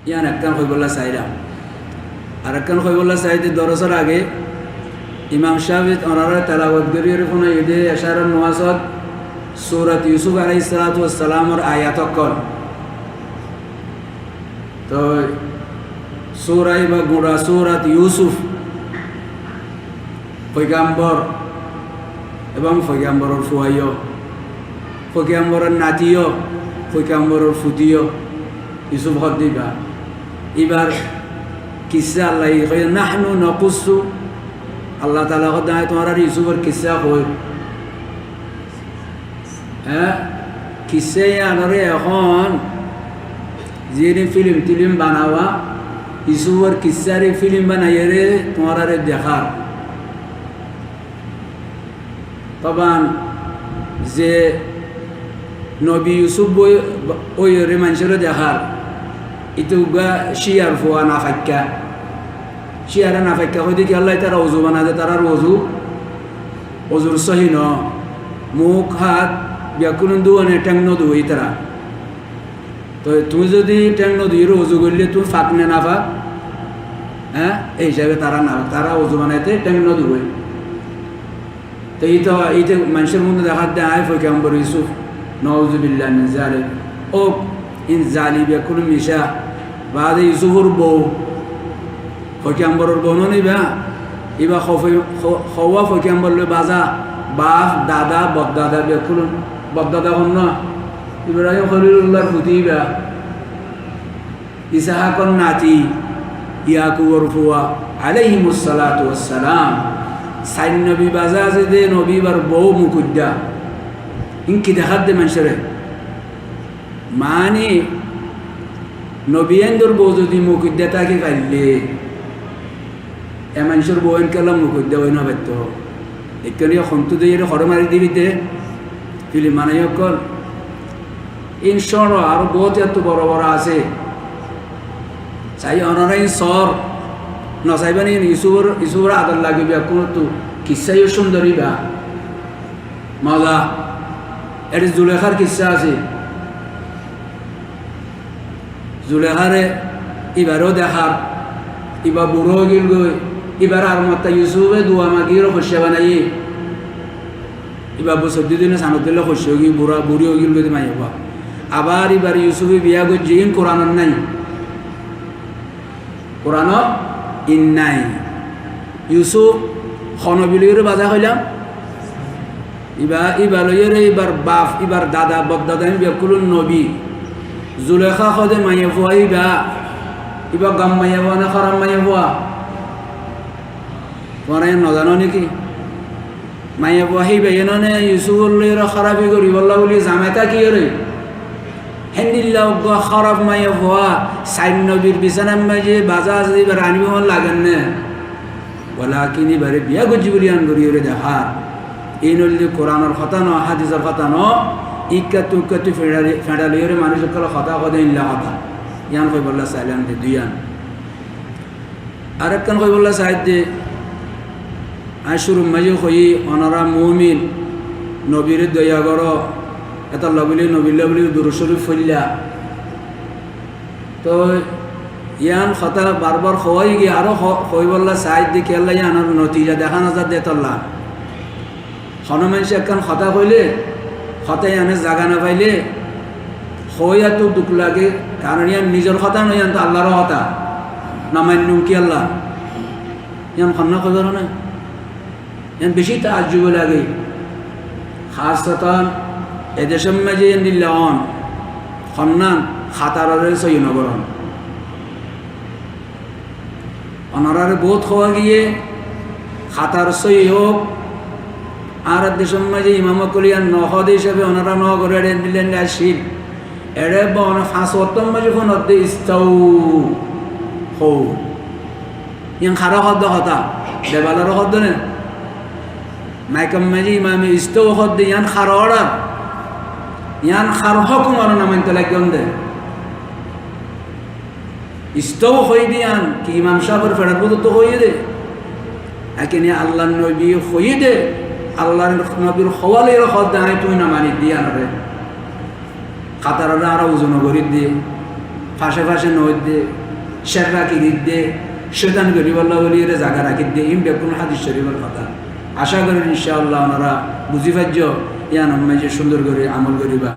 ইয়ান একখান কইবল্লা চাইলাম আর একখান কইবল্লা চাইতে দরসের আগে ইমাম সাহেব ওনারা তেলাওয়াত করিয়ে কোনো ঈদে এশারের নওয়াজত সূরাত ইউসুফ আলাইহিস সালাতু ওয়াস সালামের আয়াত কর তো সূরাই বা গোড়া সূরাত ইউসুফ পয়গাম্বর এবং পয়গাম্বরের ফুয়াইও পয়গাম্বরের নাতিও পয়গাম্বরের ফুতিও ইউসুফ হদ দিবা এবার কিসা আল্লাহ কই নাহনু নাকুসু আল্লাহ তাআলা কদায় তোমার ইউসুফের কিসা কই হ্যাঁ কিসে আনরে এখন যে ফিল্ম বানাওয়া ইউসুফের কিসারে ফিল্ম বানাইয়ে রে তোমার দেখার তখন যে নবী ইউসুফ বই ওই রে মানুষের দেখার ইতো শিয়ার ফোয়া না ফাক্কা শিয়ারে না ফাক্কা হয়ে দেখি আল্লাহ তারা অজু বানাতে তারা অজুর সহি ন মুখ হাত ব্যাকুন দুয়ানে ট্যাং নদুই তারা তো তুমি যদি ট্যাং নদুইয়ের অজু করলে তুমি ফাঁক নে না ফাঁক হ্যাঁ এই হিসাবে তারা না তারা অজু বানাইতে ট্যাং নদুই তো এইটা মানুষের মধ্যে দেখার দেয় আয় পয়গাম্বর ইউসুফ নওজুবিল্লাহ মিন যালিক ও ইন জালি বেকুল মিশা বাদ ইউসুফর বউ পয়গাম্বরের বউ নিবা ইবা খওয়া পয়গাম্বর লই বাজা বাপ দাদা বদদাদা বেকুল বদদাদা হন না ইব্রাহিম খলিলুল্লাহর ফুতিবা ইসহাকর নাতি ইয়াকুবর ফুয়া আলাইহিমুস সালাতু ওয়াস সালাম সাইন নবী বাজা আছে দে নবীবার বউ মুকুদ্দা ইনকি দেখাত দে মানুষের মানে নবীন্দ্র বউ যদি মুকুদ্দা তাকে কাইলে এ মানুষের বউ এনকেলাম মুকুদ্দা হই না পারত এখানে সন্তু দিয়ে হর মারি দিবি দে ফিলিম মানে অকল ইনশর আরো বহুত এত বড় বড় আছে চাই অনারাই সর নচাইবানি ইসুর আদর লাগিবে কোনো তো কিসাইও সুন্দরী বা মজা এটি জুলেখার কিসা আছে জুলেখারে এবারও দেখার এবার বুড়ো গিল গই এবার আর মত ইউসুফে দুয়া মাগির শস্য বানাই এবার বছর দুদিনে সানত দিলে শস্য গিয়ে বুড়া বুড়ি গিল গই মাইবা আবার এবার ইউসুফে বিয়া গই জিন কোরআন নাই কোরআন ইন নাই ইউসুফ খনবিলির বাজা হইলাম এবার এবার বাপ এবার দাদা বদদাদা বেকুল নবী জুলেখা খদে মাইয়া ফুয়া এবার গাম মাইয়া ফুয়া না খারাপ মাইয়া ফুয়া তোমার নজানো নাকি মাইয়া ফুয়া হিবে এনে ইউসুফর খারাপি করি বললা বলি জামাইতা কি রে হেন্দিল্লা খারাপ মাইয়া ফুয়া সাইন নবীর বিছানার মাঝে বাজা আছে এবার আনিব মন লাগেন না বলা কিনি বারে বিয়া গজি বলি আন করি রে দেখা এই নলি কোরআনের কথা ন হাদিসের কথা ন ইকাতু ইকাতু ফেডালিয়রে মানুষ কথা কথা ইল্লা কথা ইয়ান কই বললা চাইলাম দে দুইয়ান আরেকখান কই বললা চাই দে আশুরুম মাঝে কই অনারা মুমিন নবীর দয়া কর এটা লবিলি নবিল্লা বলি দুরূদ শরীফ ফইলা তো ইয়ান কথা বারবার খোয়াই গিয়ে আরো কই বললা চাই দে কেলা ইয়ানোর নতিজা দেখা না যা দে তল্লা হনুমান সে একখান কথা কইলে কথাই আনে জাগা না পাইলে হইয়া তো দুঃখ লাগে কারণ ইয়ান নিজের কথা নয় ইয়ান তো আল্লাহর কথা নামান্য কি আল্লাহ ইয়ান খন্না খবর না ইয়ান বেশি তাজ্জুব লাগে খাসতান এদেশের মাঝে নিল্লান খন্নান খাতারের সই নগরণ অনারারে বহুত খাওয়া গিয়ে খাতার সই হোক আর দেশের মাঝে ইমাম কলিয়ান নহদ হিসাবে ওনারা ন করে দিলেন শীত এড়ে বন 5 ওয়াক্তর মাঝে ফোন হতে ইস্তাউ হো ইয়ান খারা হদ্দ হতা দেবালার হদ্দ না মাইকাম মাঝে ইমামে ইস্তাউ হদ্দ ইয়ান খারা অর্ডার ইয়ান খার হকুমার নামাইতে লাগন দে ইস্তাউ হই দিয়ান কি ইমাম সাহেবের ফেরার বুঝতে হইয়ে দে এখানে আল্লাহ নবী হইয়ে দে আল্লাহর নবীর হওয়ালের হদ আয় তুই না মানি দিয়া রে খাতারা আর ওজন করি দিয়ে ফাঁসে ফাঁসে নদ দে শের রাখি দে শৈতান গরিবাল্লাহ বলি এরা জায়গা রাখি দে ইম বেকুন হাদিস শরীফের কথা আশা করেন ইনশাআল্লাহ ওনারা বুঝি পাইজ ইয়ান যে সুন্দর করে আমল করিবা।